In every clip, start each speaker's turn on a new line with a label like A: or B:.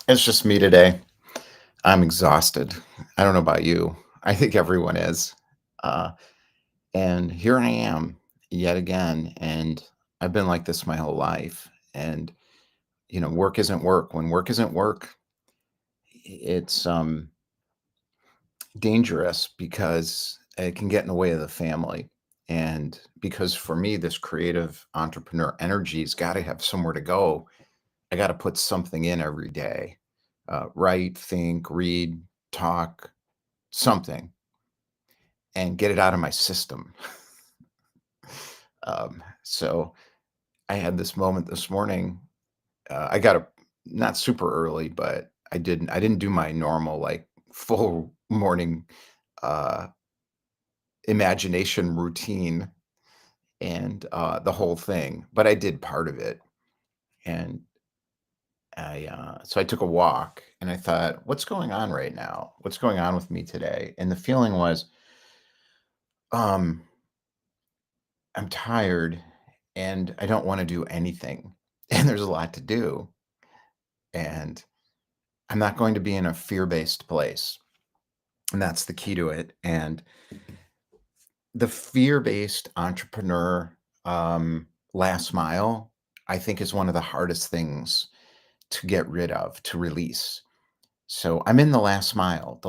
A: It's just me today. I'm exhausted. I don't know about you. I think everyone is. Uh, and here I am yet again. And I've been like this my whole life. And, work isn't work. When work isn't work, it's dangerous because it can get in the way of the family. And because for me, this creative entrepreneur energy's got to have somewhere to go. I got to put something in every day. Write, think, read, talk, something, and get it out of my system. So I had this moment this morning. I got up not super early, but I didn't do my normal like full morning uh, imagination routine and the whole thing, but I did part of it. And so I took a walk and I thought, what's going on right now? What's going on with me today? And the feeling was, um, I'm tired and I don't want to do anything. And there's a lot to do. And I'm not going to be in a fear based place. And that's the key to it. And the fear based entrepreneur last mile, I think, is one of the hardest things to get rid of, to release. So I'm in the last mile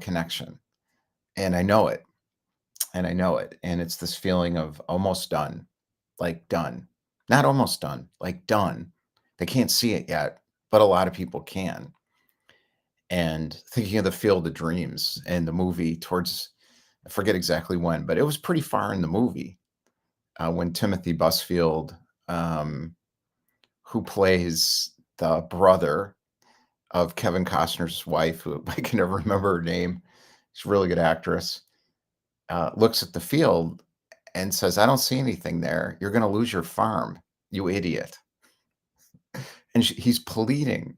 A: connection, and I know it. And I know it. And it's this feeling of almost done, like done, not almost done, like done. They can't see it yet, but a lot of people can. And thinking of the Field of Dreams and the movie towards, I forget exactly when, but it was pretty far in the movie when Timothy Busfield, um, who plays the brother of Kevin Costner's wife, who I can never remember her name, she's a really good actress, looks at the field and says, "I don't see anything there. You're going to lose your farm, you idiot." And he's pleading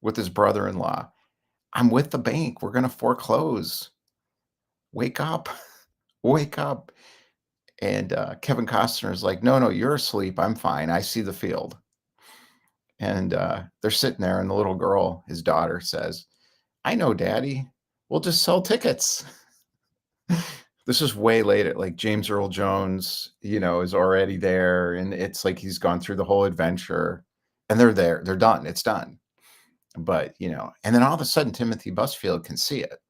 A: with his brother-in-law. "I'm with the bank. We're going to foreclose. Wake up, wake up." And Kevin Costner is like, "No, no, you're asleep. I'm fine. I see the field." And they're sitting there, and the little girl, his daughter, says, "I know, Daddy. We'll just sell tickets." This is way later, like James Earl Jones, is already there, and it's like he's gone through the whole adventure, and they're there, they're done, it's done. But, and then all of a sudden, Timothy Busfield can see it.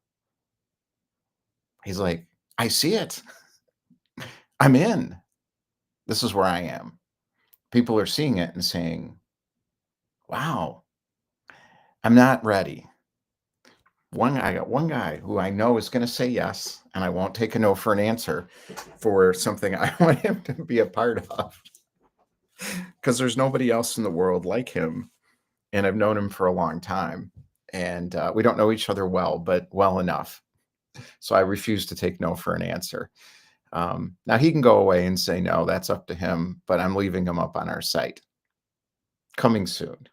A: He's like, "I see it. I'm in. This is where I am." People are seeing it and saying, "Wow, I'm not ready." I got one guy who I know is going to say yes, and I won't take a no for an answer for something I want him to be a part of because there's nobody else in the world like him. And I've known him for a long time. And we don't know each other well, but well enough. So I refuse to take no for an answer. Now he can go away and say no, that's up to him, but I'm leaving him up on our site coming soon.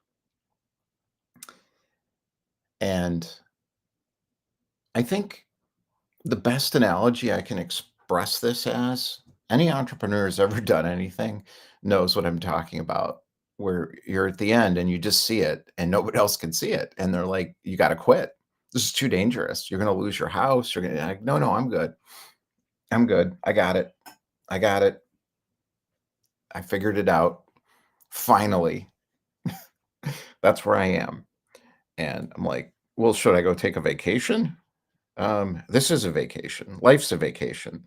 A: And I think the best analogy I can express this as, any entrepreneur who's ever done anything knows what I'm talking about, where you're at the end and you just see it and nobody else can see it. And they're like, you got to quit. This is too dangerous. You're going to lose your house. You're going to like, no, no, I'm good. I'm good. I got it. I got it. I figured it out. Finally, that's where I am. And I'm like, well, should I go take a vacation? This is a vacation. Life's a vacation.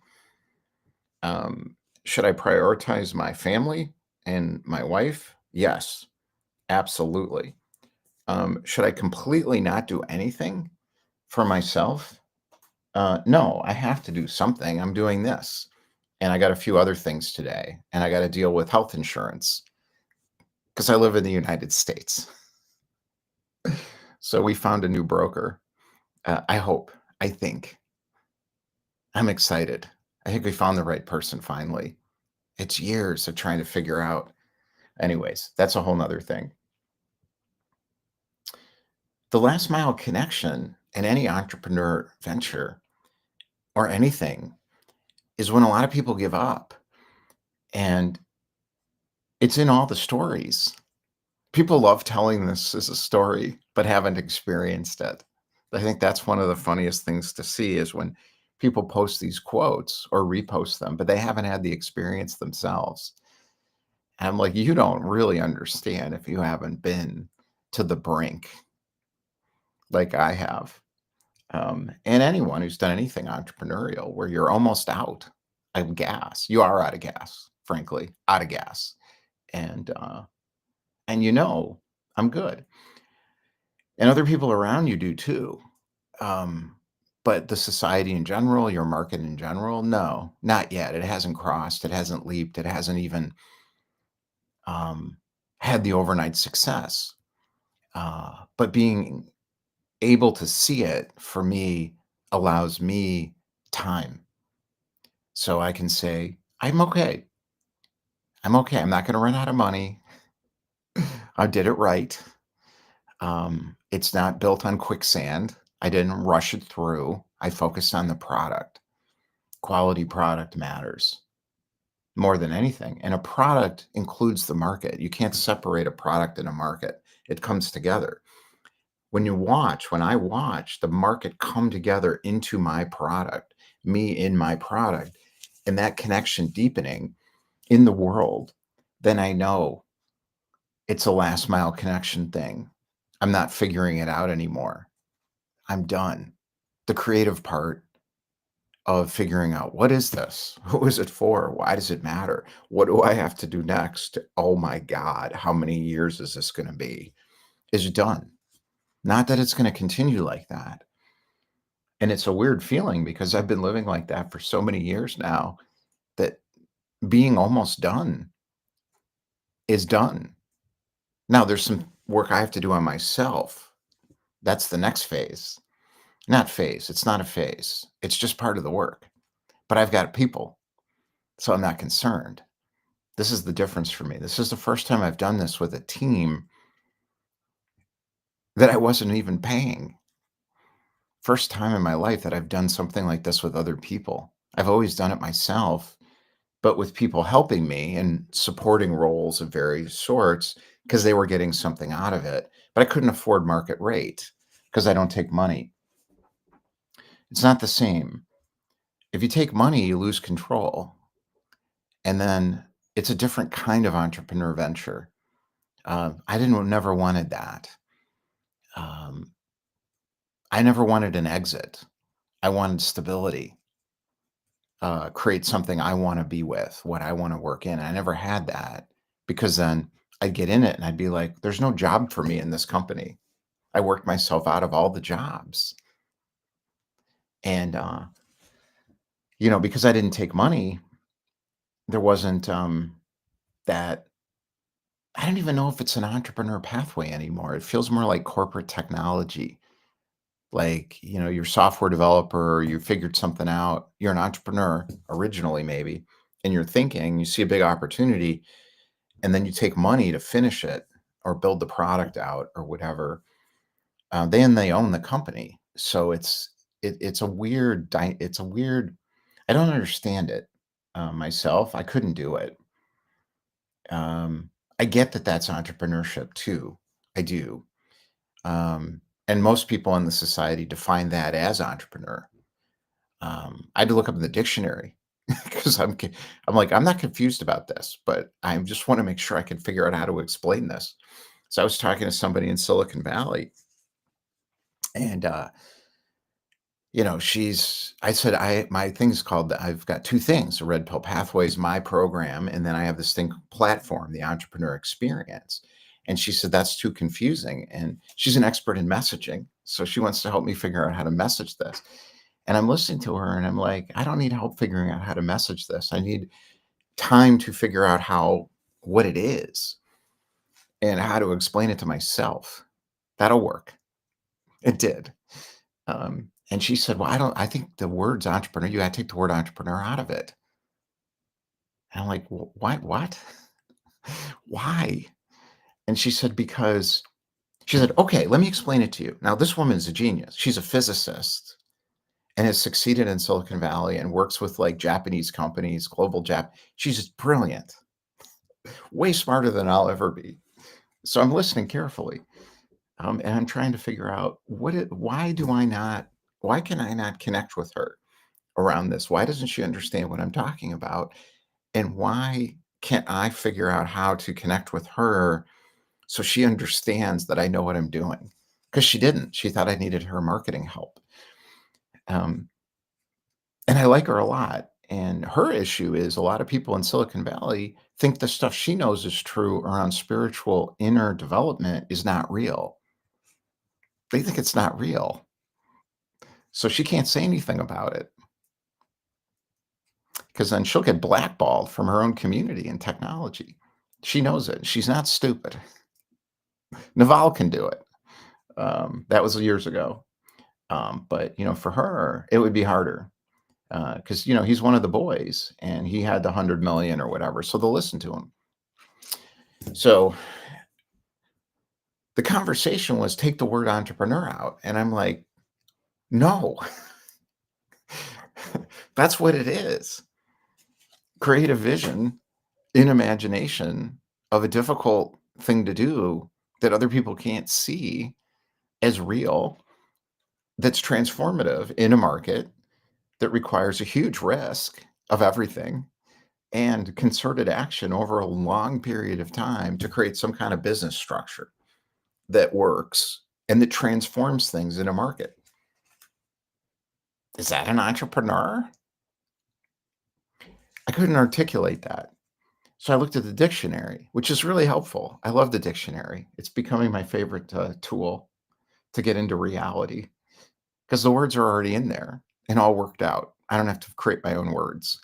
A: Should I prioritize my family and my wife? Yes, absolutely. Should I completely not do anything for myself? No, I have to do something. I'm doing this. And I got a few other things today. And I got to deal with health insurance because I live in the United States. So we found a new broker. I hope, I think. I'm excited. I think we found the right person finally. It's years of trying to figure out. Anyways, that's a whole nother thing. The last mile connection in any entrepreneur venture or anything is when a lot of people give up. And it's in all the stories. People love telling this as a story, but haven't experienced it. I think that's one of the funniest things to see is when people post these quotes or repost them, but they haven't had the experience themselves. And I'm like, you don't really understand if you haven't been to the brink like I have. And anyone who's done anything entrepreneurial where you're almost out of gas, you are out of gas, frankly, out of gas. And and I'm good. And other people around you do too. Um, but the society in general, your market in general, no, not yet. It hasn't crossed, it hasn't leaped, it hasn't even um, had the overnight success. But being able to see it for me allows me time. So I can say, I'm okay. I'm okay. I'm not going to run out of money. I did it right. It's not built on quicksand. I didn't rush it through. I focused on the product. Quality product matters more than anything. And a product includes the market. You can't separate a product and a market, it comes together. When I watch the market come together into my product, me in my product, and that connection deepening in the world, then I know it's a last mile connection thing. I'm not figuring it out anymore. I'm done. The creative part of figuring out what is this? Who is it for? Why does it matter? What do I have to do next? Oh my God, how many years is this going to be? Is done. Not that it's going to continue like that. And it's a weird feeling because I've been living like that for so many years now that being almost done is done. Now there's some work I have to do on myself. That's the next phase. Not phase. It's not a phase. It's just part of the work. But I've got people, so I'm not concerned. This is the difference for me. This is the first time I've done this with a team that I wasn't even paying. First time in my life that I've done something like this with other people. I've always done it myself, but with people helping me and supporting roles of various sorts because they were getting something out of it. But I couldn't afford market rate because I don't take money. It's not the same. If you take money, you lose control. And then it's a different kind of entrepreneur venture. I didn't never wanted that. Um, I never wanted an exit. I wanted stability. Create something I want to be with, what I want to work in. I never had that because then I'd get in it and I'd be like, there's no job for me in this company. I worked myself out of all the jobs. And, because I didn't take money, there wasn't that. I don't even know if it's an entrepreneur pathway anymore. It feels more like corporate technology. Like, you're a software developer, or you figured something out. You're an entrepreneur originally, maybe, and you're thinking, you see a big opportunity, and then you take money to finish it or build the product out or whatever. Then they own the company. So it's a weird, I don't understand it myself. I couldn't do it. I get that that's entrepreneurship too. I do. And most people in the society define that as entrepreneur. I had to look up in the dictionary because I'm like, I'm not confused about this, but I just want to make sure I can figure out how to explain this. So I was talking to somebody in Silicon Valley, and I said, my thing's called, I've got two things: the Red Pill Pathways, my program, and then I have this thing platform, the Entrepreneur Experience. And she said that's too confusing, and she's an expert in messaging, so she wants to help me figure out how to message this. And I'm listening to her and I'm like, I don't need help figuring out how to message this. I need time to figure out what it is and how to explain it to myself. That'll work. It did. And she said, well, I think the word's entrepreneur, you got to take the word entrepreneur out of it. And I'm like, why, what? Why? And she said, because she said, okay, let me explain it to you. Now, this woman's a genius. She's a physicist and has succeeded in Silicon Valley and works with like Japanese companies, global She's just brilliant, way smarter than I'll ever be. So I'm listening carefully, and I'm trying to figure out why can I not connect with her around this? Why doesn't she understand what I'm talking about? And why can't I figure out how to connect with her so she understands that I know what I'm doing? Because she didn't. She thought I needed her marketing help. Um, and I like her a lot. And her issue is a lot of people in Silicon Valley think the stuff she knows is true around spiritual inner development is not real. They think it's not real. So she can't say anything about it because then she'll get blackballed from her own community in technology. She knows it. She's not stupid. Naval can do it. That was years ago. But for her, it would be harder because he's one of the boys and he had the 100 million or whatever, so they'll listen to him. So the conversation was take the word entrepreneur out, and I'm like, no, that's what it is. Create a vision in imagination of a difficult thing to do that other people can't see as real, that's transformative in a market that requires a huge risk of everything and concerted action over a long period of time to create some kind of business structure that works and that transforms things in a market. Is that an entrepreneur? I couldn't articulate that. So I looked at the dictionary, which is really helpful. I love the dictionary. It's becoming my favorite tool to get into reality because the words are already in there and all worked out. I don't have to create my own words.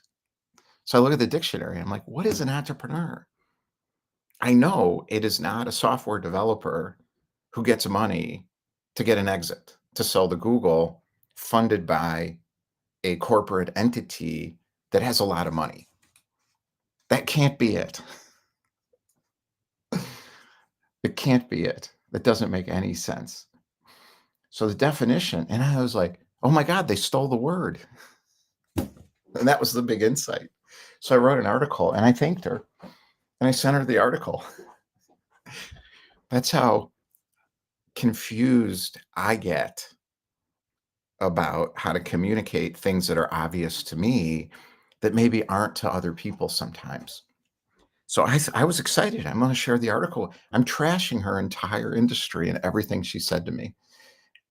A: So I look at the dictionary. I'm like, what is an entrepreneur? I know it is not a software developer who gets money to get an exit to sell to Google funded by a corporate entity that has a lot of money. That can't be it. It can't be it. That doesn't make any sense. So the definition, and I was like, oh my God, they stole the word. And that was the big insight. So I wrote an article and I thanked her and I sent her the article. That's how confused I get about how to communicate things that are obvious to me that maybe aren't to other people sometimes. So I was excited. I'm going to share the article. I'm trashing her entire industry and everything she said to me.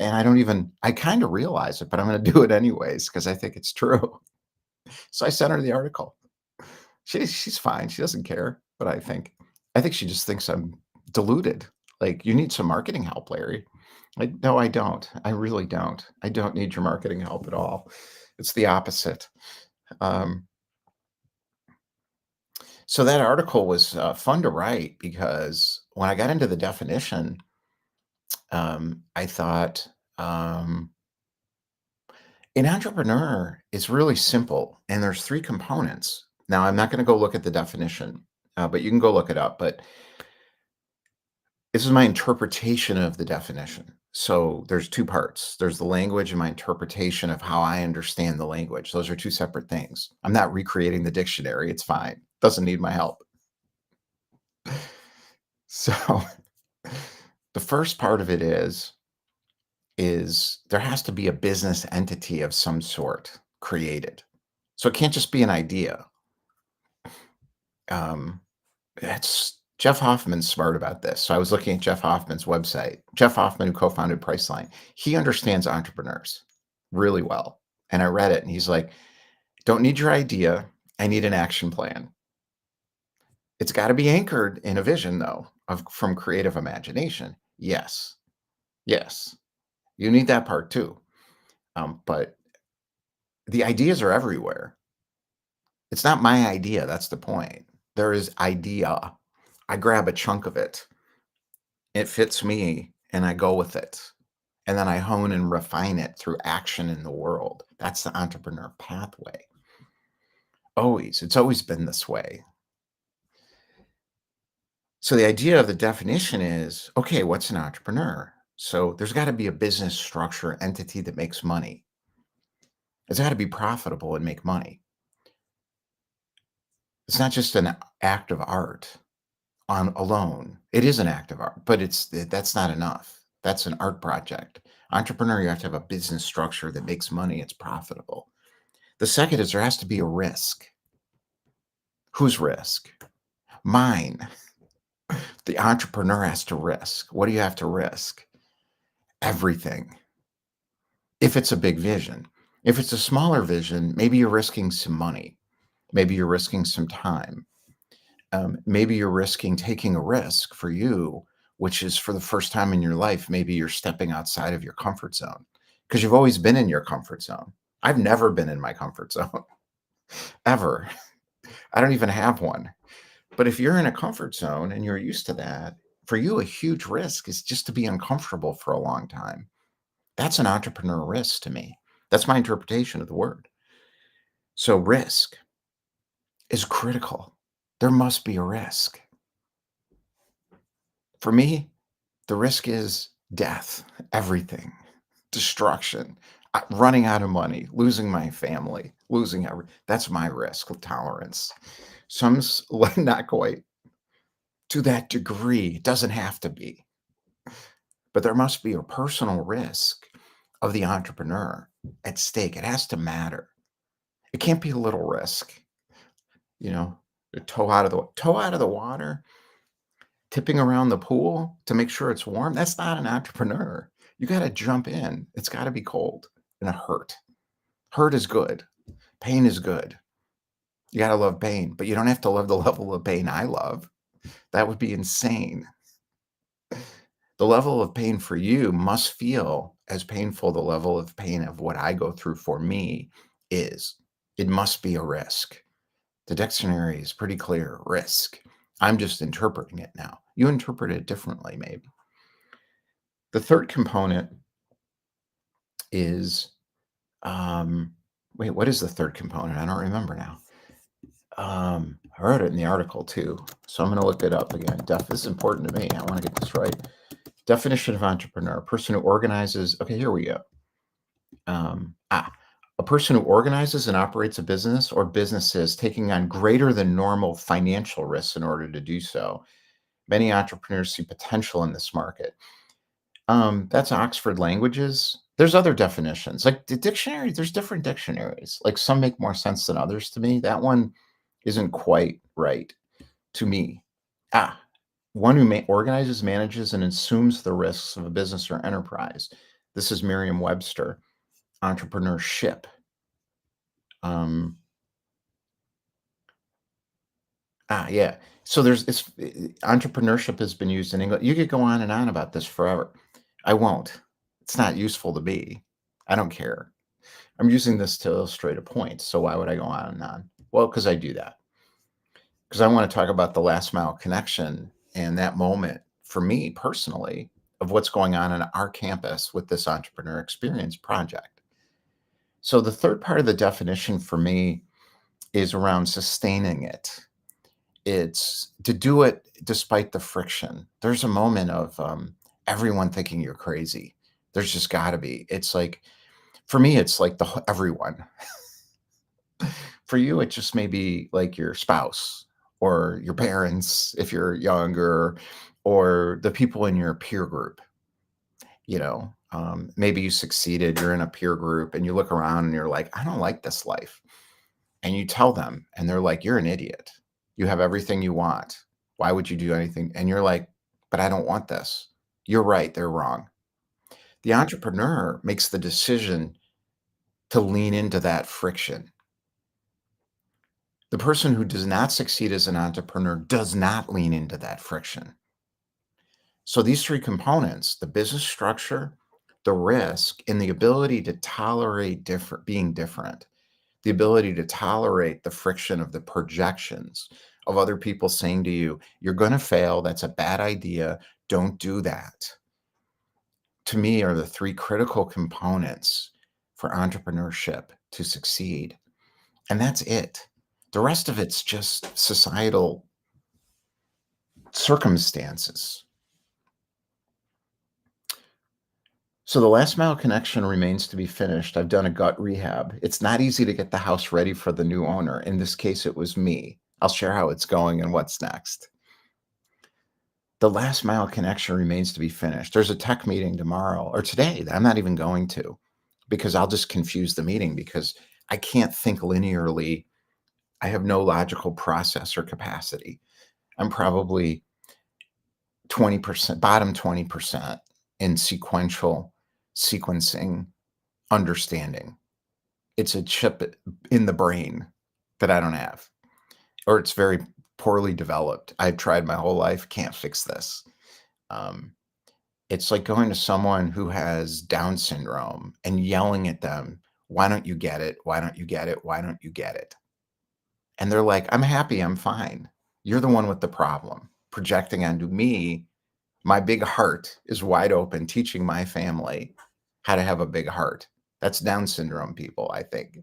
A: And I kind of realize it, but I'm going to do it anyways because I think it's true. So I sent her the article. She's fine. She doesn't care, but I think she just thinks I'm deluded. Like, you need some marketing help, Larry. Like, no, I don't. I really don't. I don't need your marketing help at all. It's the opposite. Um, so that article was fun to write because when I got into the definition, I thought an entrepreneur is really simple, and there's three components. Now, I'm not going to go look at the definition, but you can go look it up. But this is my interpretation of the definition. So there's two parts. There's the language and my interpretation of how I understand the language. Those are two separate things. I'm not recreating the dictionary. It's fine. Doesn't need my help. So the first part of it is there has to be a business entity of some sort created. So it can't just be an idea. Um, That's Jeff Hoffman's smart about this. So I was looking at Jeff Hoffman's website. Jeff Hoffman, who co-founded Priceline, he understands entrepreneurs really well. And I read it and he's like, don't need your idea. I need an action plan. It's got to be anchored in a vision, though, from creative imagination. Yes. Yes. You need that part too. But the ideas are everywhere. It's not my idea. That's the point. There is idea. I grab a chunk of it. It fits me and I go with it. And then I hone and refine it through action in the world. That's the entrepreneur pathway. Always. It's always been this way. So the idea of the definition is, okay, what's an entrepreneur? So there's got to be a business structure entity that makes money. It's got to be profitable and make money. It's not just an act of art. on alone. It is an act of art, but that's not enough. That's an art project. Entrepreneur, you have to have a business structure that makes money, it's profitable. The second is there has to be a risk. Whose risk? Mine. The entrepreneur has to risk. What do you have to risk? Everything. If it's a big vision. If it's a smaller vision, maybe you're risking some money. Maybe you're risking some time. Maybe you're risking taking a risk for you, which is for the first time in your life, maybe you're stepping outside of your comfort zone because you've always been in your comfort zone. I've never been in my comfort zone ever. I don't even have one. But if you're in a comfort zone and you're used to that, for you, a huge risk is just to be uncomfortable for a long time. That's an entrepreneur risk to me. That's my interpretation of the word. So risk is critical. There must be a risk. For me, the risk is death, everything, destruction, running out of money, losing my family, losing that's my risk tolerance. Some's not quite to that degree. It doesn't have to be, but there must be a personal risk of the entrepreneur at stake. It has to matter. It can't be a little risk, you know, the toe out of the water, tipping around the pool to make sure it's warm. That's not an entrepreneur. You got to jump in. It's got to be cold and hurt. Hurt is good. Pain is good. You got to love pain, but you don't have to love the level of pain I love. That would be insane. The level of pain for you must feel as painful the level of pain of what I go through for me is. It must be a risk. The dictionary is pretty clear, risk. I'm just interpreting it now. You interpret it differently, maybe. The third component is, wait, what is the third component? I don't remember now. I wrote it in the article too, so I'm going to look it up again. This is important to me. I want to get this right. Definition of entrepreneur: a person who organizes. Okay, here we go. A person who organizes and operates a business or businesses taking on greater than normal financial risks in order to do so. Many entrepreneurs see potential in this market. That's Oxford Languages. There's other definitions. Like the dictionary, there's different dictionaries. Like some make more sense than others to me. That one isn't quite right to me. One who organizes, manages, and assumes the risks of a business or enterprise. This is Merriam-Webster. Entrepreneurship. Yeah. So entrepreneurship has been used in English. You could go on and on about this forever. I won't. It's not useful to be. I don't care. I'm using this to illustrate a point. So why would I go on and on? Well, because I do that. Because I want to talk about the last mile connection and that moment for me personally of what's going on our campus with this entrepreneur experience project. So the third part of the definition for me is around sustaining it. It's to do it despite the friction. There's a moment of everyone thinking you're crazy. There's just got to be. It's like, for me, it's like everyone. For you, it just may be like your spouse or your parents if you're younger, or the people in your peer group. Maybe you succeeded, you're in a peer group and you look around and you're like, I don't like this life. And you tell them and they're like, you're an idiot. You have everything you want. Why would you do anything? And you're like, but I don't want this. You're right. They're wrong. The entrepreneur makes the decision to lean into that friction. The person who does not succeed as an entrepreneur does not lean into that friction. So these three components, the business structure, the risk, and the ability to tolerate being different, the ability to tolerate the friction of the projections of other people saying to you, you're going to fail. That's a bad idea. Don't do that. To me, are the three critical components for entrepreneurship to succeed. And that's it. The rest of it's just societal circumstances. So the last mile connection remains to be finished. I've done a gut rehab. It's not easy to get the house ready for the new owner. In this case, it was me. I'll share how it's going and what's next. The last mile connection remains to be finished. There's a tech meeting tomorrow or today that I'm not even going to because I'll just confuse the meeting because I can't think linearly. I have no logical processor capacity. I'm probably 20%, bottom 20% in sequential sequencing understanding. It's a chip in the brain that I don't have, or it's very poorly developed. I've tried my whole life, can't fix this. Um, it's like going to someone who has Down syndrome and yelling at them, "Why don't you get it? Why don't you get it? Why don't you get it?" And they're like, "I'm happy, I'm fine. You're the one with the problem." Projecting onto me, my big heart is wide open, teaching my family how to have a big heart. That's Down syndrome people, I think,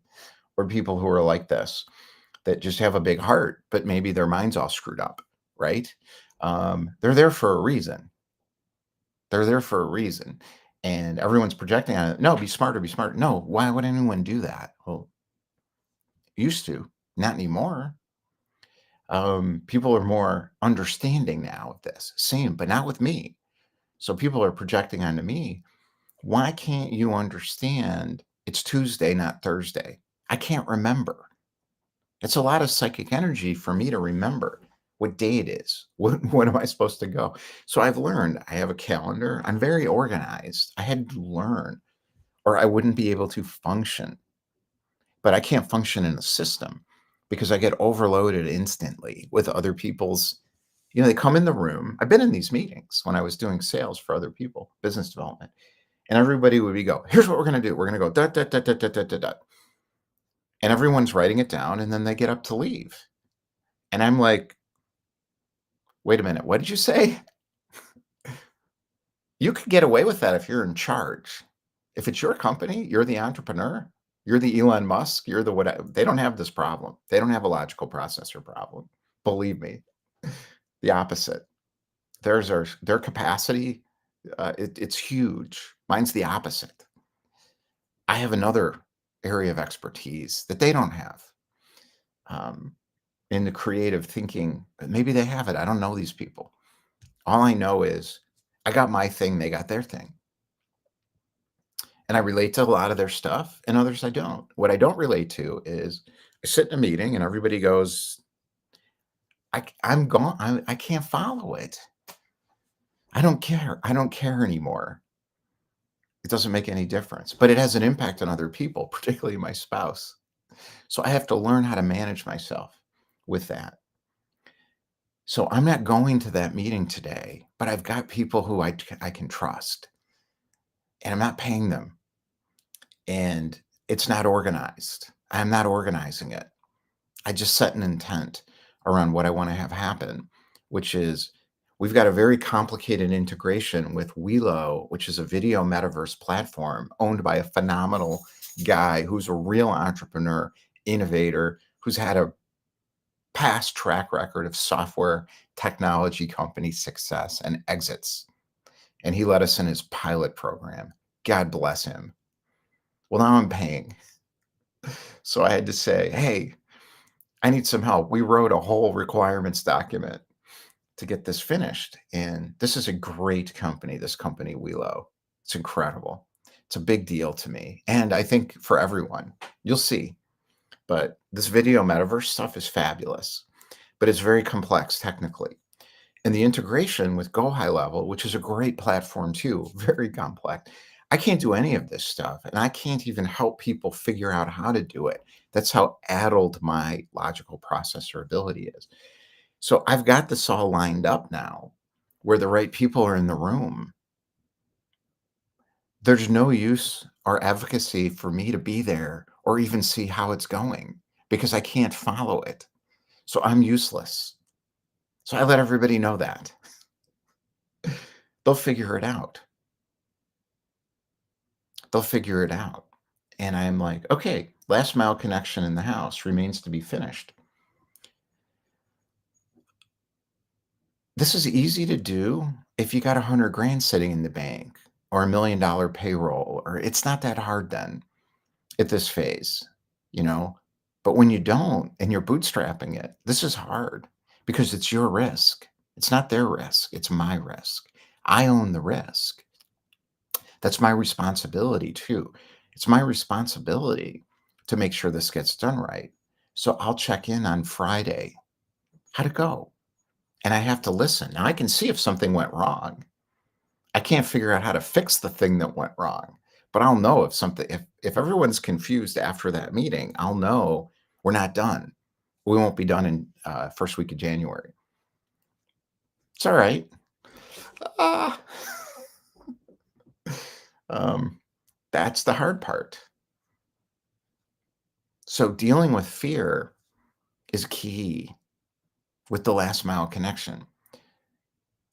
A: or people who are like this, that just have a big heart, but maybe their mind's all screwed up, right? They're there for a reason. They're there for a reason. And everyone's projecting on it. No, be smarter, be smart. No, why would anyone do that? Well, used to, not anymore. People are more understanding now of this. Same, but not with me. So people are projecting onto me. Why can't you understand it's Tuesday, not Thursday? I can't remember. It's a lot of psychic energy for me to remember what day it is. What am I supposed to go? So I've learned I have a calendar. I'm very organized. I had to learn, or I wouldn't be able to function. But I can't function in a system because I get overloaded instantly with other people's, they come in the room. I've been in these meetings when I was doing sales for other people, business development, and everybody would be go, here's what we're going to do. We're going to go dot, dot, dot, dot, dot, dot, dot, dot. And everyone's writing it down and then they get up to leave. And I'm like, wait a minute, what did you say? You could get away with that if you're in charge. If it's your company, you're the entrepreneur, you're the Elon Musk, you're the whatever. They don't have this problem. They don't have a logical processor problem. Believe me, the opposite. Their capacity, it's huge. Mine's the opposite. I have another area of expertise that they don't have. In the creative thinking, maybe they have it. I don't know these people. All I know is I got my thing, they got their thing. And I relate to a lot of their stuff and others I don't. What I don't relate to is I sit in a meeting and everybody goes, I'm gone. I can't follow it. I don't care. I don't care anymore. It doesn't make any difference, but it has an impact on other people, particularly my spouse. So I have to learn how to manage myself with that. So I'm not going to that meeting today, but I've got people who I can trust and I'm not paying them and it's not organized. I'm not organizing it. I just set an intent around what I want to have happen, which is we've got a very complicated integration with Welo, which is a video metaverse platform owned by a phenomenal guy who's a real entrepreneur, innovator, who's had a past track record of software technology company success and exits. And he led us in his pilot program. God bless him. Well, now I'm paying. So I had to say, hey, I need some help. We wrote a whole requirements document to get this finished. And this is a great company, this company, Welo. It's incredible. It's a big deal to me. And I think for everyone, you'll see. But this video metaverse stuff is fabulous, but it's very complex technically. And the integration with Go High Level, which is a great platform too, very complex. I can't do any of this stuff, and I can't even help people figure out how to do it. That's how addled my logical processor ability is. So I've got this all lined up now where the right people are in the room. There's no use or advocacy for me to be there or even see how it's going because I can't follow it. So I'm useless. So I let everybody know that. They'll figure it out. They'll figure it out. And I'm like, okay, last mile connection in the house remains to be finished. This is easy to do if you got 100 grand sitting in the bank or $1 million payroll, or it's not that hard then at this phase, you know. But when you don't and you're bootstrapping it, this is hard because it's your risk. It's not their risk, it's my risk. I own the risk. That's my responsibility too. It's my responsibility to make sure this gets done right. So I'll check in on Friday. How'd it go? And I have to listen. Now I can see if something went wrong. I can't figure out how to fix the thing that went wrong, but I'll know if something if everyone's confused after that meeting, I'll know we're not done. We won't be done in first week of January. It's all right. Ah, um, that's the hard part. So dealing with fear is key with the last mile connection.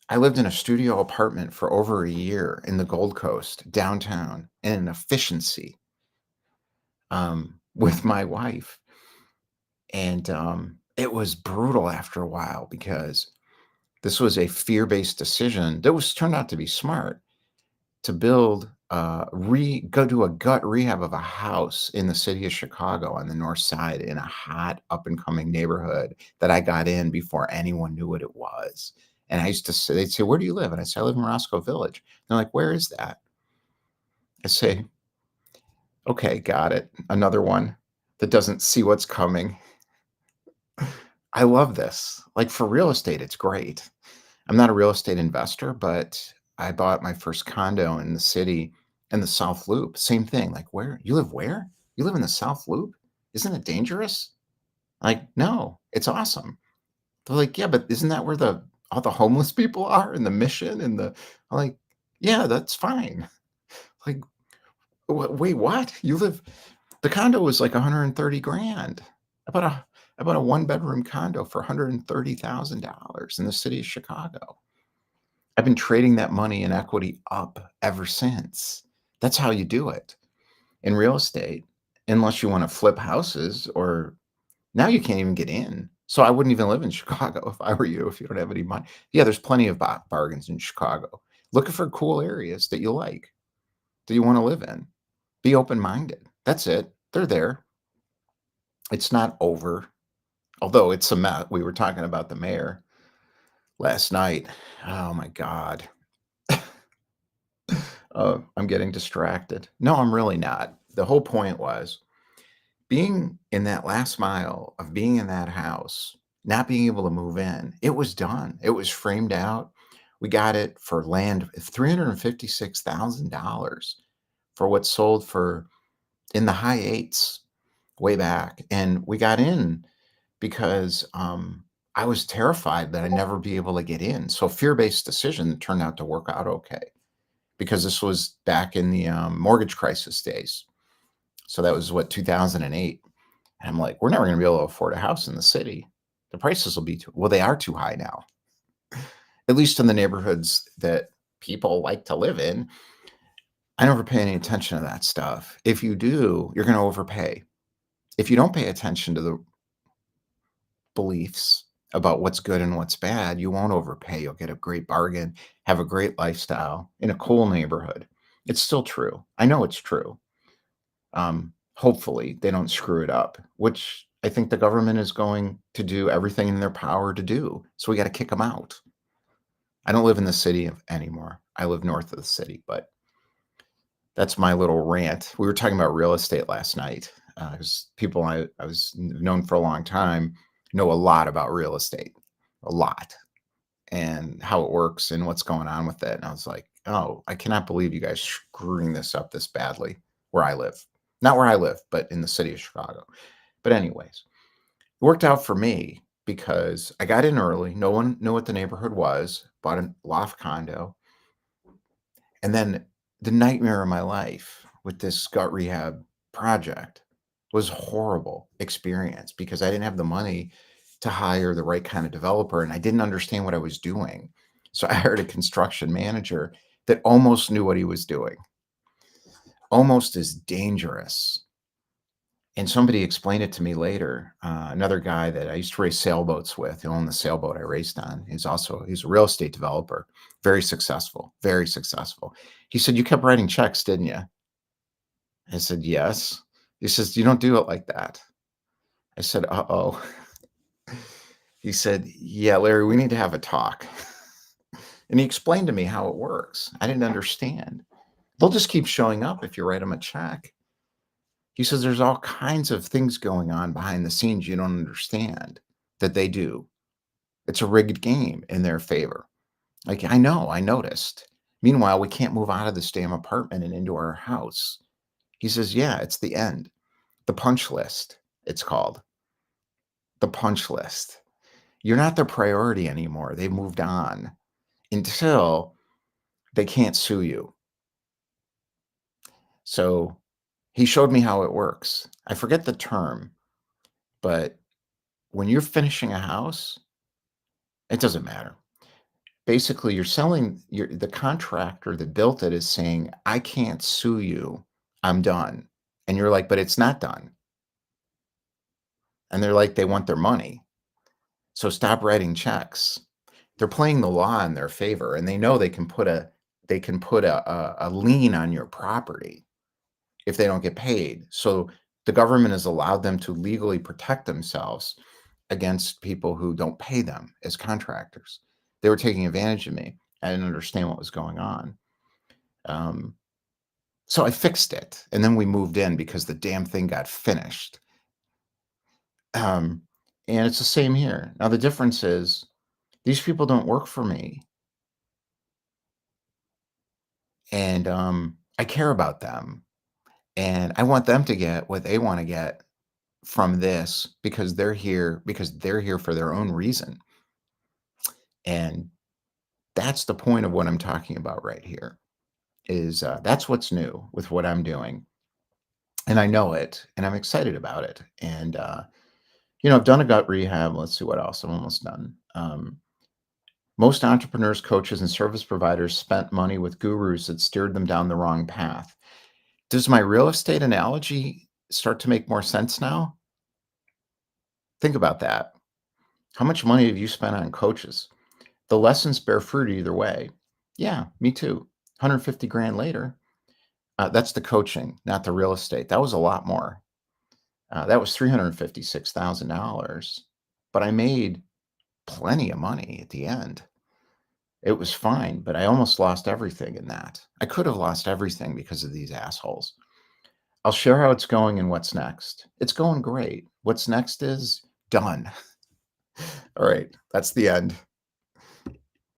A: I lived in a studio apartment for over a year in the Gold Coast, downtown, in an efficiency with my wife. And it was brutal after a while because this was a fear based decision that was turned out to be smart to build, go do a gut rehab of a house in the city of Chicago on the north side in a hot up and coming neighborhood that I got in before anyone knew what it was. And I used to say, they'd say, "Where do you live?" And I say, "I live in Roscoe Village." They're like, "Where is that?" I say, "Okay, got it. Another one that doesn't see what's coming." I love this. Like for real estate, it's great. I'm not a real estate investor, but I bought my first condo in the city in the South Loop. Same thing. Like, where you live? Where you live in the South Loop? Isn't it dangerous? Like, no, it's awesome. They're like, yeah, but isn't that where the all the homeless people are and the mission and the I'm like, yeah, that's fine. Like, wait, what? You live? The condo was like 130 grand. I bought a I bought a one bedroom condo for $130,000 in the city of Chicago. I've been trading that money and equity up ever since. That's how you do it in real estate, unless you want to flip houses or now you can't even get in. So I wouldn't even live in Chicago if I were you, if you don't have any money. Yeah, there's plenty of bargains in Chicago. Looking for cool areas that you like, that you want to live in. Be open minded. That's it. They're there. It's not over. Although it's a mess. We were talking about the mayor last night. Oh my God. I'm getting distracted. No, I'm really not. The whole point was being in that last mile of being in that house, not being able to move in. It was done. It was framed out. We got it for land $356,000 for what sold for in the high eights way back. And we got in because I was terrified that I'd never be able to get in. So fear-based decision turned out to work out okay because this was back in the mortgage crisis days. So that was what 2008. And I'm like, we're never going to be able to afford a house in the city. The prices will be too well. They are too high now, at least in the neighborhoods that people like to live in. I never pay any attention to that stuff. If you do, you're going to overpay. If you don't pay attention to the beliefs about what's good and what's bad, you won't overpay. You'll get a great bargain, have a great lifestyle in a cool neighborhood. It's still true. I know it's true. Hopefully, they don't screw it up, which I think the government is going to do everything in their power to do. So we got to kick them out. I don't live in the city anymore. I live north of the city, but that's my little rant. We were talking about real estate last night because people I was known for a long time know a lot about real estate, a lot, and how it works and what's going on with it. And I was like, oh, I cannot believe you guys screwing this up this badly where I live. Not where I live, but in the city of Chicago. But anyways, it worked out for me because I got in early. No one knew what the neighborhood was, bought a loft condo. And then the nightmare of my life with this gut rehab project was horrible experience because I didn't have the money to hire the right kind of developer and I didn't understand what I was doing. So I hired a construction manager that almost knew what he was doing, almost as dangerous. And somebody explained it to me later. Another guy that I used to race sailboats with, who owned the sailboat I raced on, he's a real estate developer, very successful, very successful. He said, "You kept writing checks, didn't you?" I said, "Yes." He says, "You don't do it like that." I said, "Uh-oh." He said, "Yeah, Larry, we need to have a talk." And he explained to me how it works. I didn't understand. They'll just keep showing up if you write them a check. He says, "There's all kinds of things going on behind the scenes you don't understand that they do. It's a rigged game in their favor." Like, I know, I noticed. Meanwhile, we can't move out of this damn apartment and into our house. He says, "Yeah, it's the end. The punch list, it's called. The punch list. You're not their priority anymore. They've moved on until they can't sue you." So he showed me how it works. I forget the term, but when you're finishing a house, it doesn't matter. Basically, you're selling the contractor that built it is saying, "I can't sue you. I'm done." And you're like, "But it's not done." And they're like, they want their money. So stop writing checks. They're playing the law in their favor, and they know they can put a lien on your property if they don't get paid. So the government has allowed them to legally protect themselves against people who don't pay them as contractors. They were taking advantage of me. I didn't understand what was going on. Um, so I fixed it, and then we moved in because the damn thing got finished. Um, and it's the same here. Now the difference is these people don't work for me, and I care about them, and I want them to get what they want to get from this because they're here for their own reason. And that's the point of what I'm talking about right here is that's what's new with what I'm doing. And I know it and I'm excited about it. And, I've done a gut rehab. Let's see what else. I'm almost done. Most entrepreneurs, coaches, and service providers spent money with gurus that steered them down the wrong path. Does my real estate analogy start to make more sense now? Think about that. How much money have you spent on coaches? The lessons bear fruit either way. Yeah, me too. 150 grand later. That's the coaching, not the real estate. That was a lot more. That was $356,000, but I made plenty of money at the end. It was fine, but I almost lost everything in that. I could have lost everything because of these assholes. I'll share how it's going and what's next. It's going great. What's next is done. All right, that's the end.